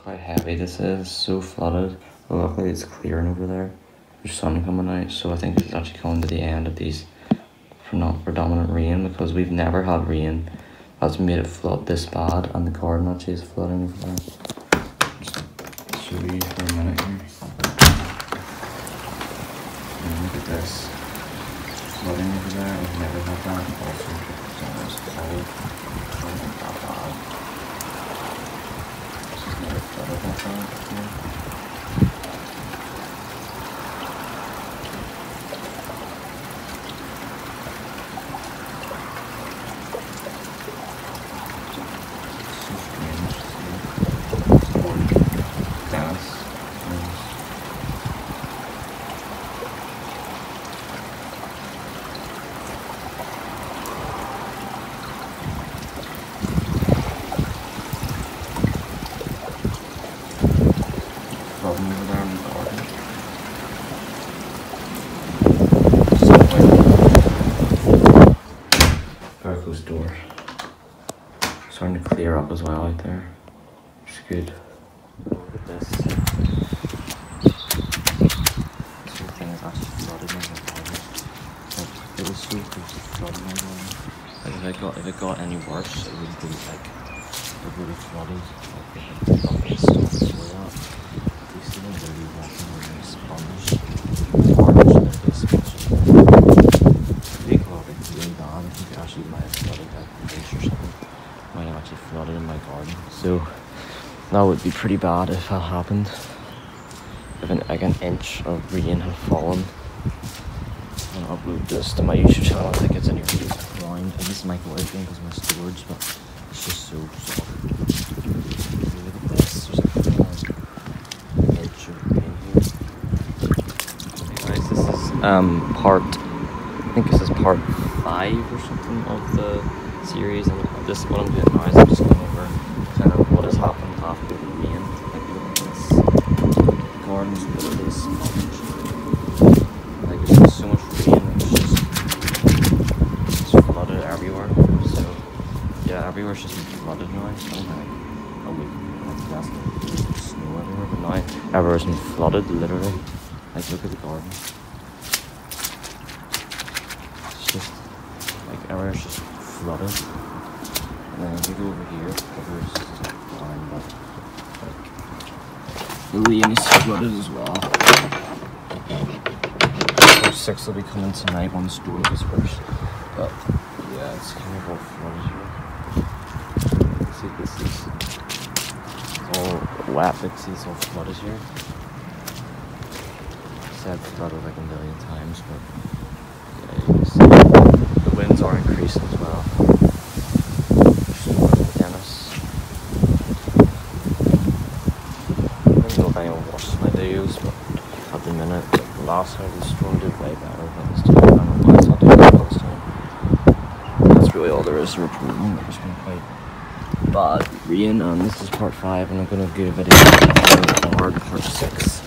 How heavy this is, so flooded. But luckily it's clearing over there. There's sun coming out, so I think it's actually coming to the end of these predominant rain, because we've never had rain that's made it flood this bad, and the garden actually is flooding over there. Just show you for a minute here. And look at this. Flooding over there, we've never had that. Also, it's almost cold. It's not that bad. It's just never flooded like that before. Door starting to clear up as well out there, which is good. Look at this. This whole thing is actually flooded in the water. Like, it was so close to flooding my garden. Like, if it got any worse, it would be like it would have flooded. Like, they had buckets before that. These things are really walking on a sponge. Orange, like this. I think it actually might have flooded like the base or something. Might have actually flooded in my garden. So that would be pretty bad if that happened. If an inch of rain had fallen. I'm gonna upload this to my YouTube channel. I think it's in your ground. And this might go out again because of my storage, but it's just so soft. Look at this. There's an inch of rain here. Okay guys, this is I think this is part 5 or something of the series, and this is what I'm doing now is I'm just going over kind of what has happened after the rain. Like, look at this. The garden's literally a sponge. Like, there's just so much rain, it's flooded everywhere. So yeah, everywhere's just flooded now. So that's snow everywhere, but now everywhere's been flooded literally. Like, look at the garden. Like, everywhere's just flooded. And then if you go over here, everywhere's just fine, but like the lane is flooded as well. Part 6 will be coming tonight when the storm gets worse. But yeah, it's kind of all flooded here. See, this is all wet, but see, it's all flooded here. I said flooded like a million times, but yeah, you can see. The winds are increasing as well. Dennis. I don't know if anyone watches my videos, but at the minute, the last time the storm did way better than this time. I don't know why it's not doing well this time. That's really all there is to report on. There's been quite bad rain, and this is part 5, and I'm going to give a video on part 6.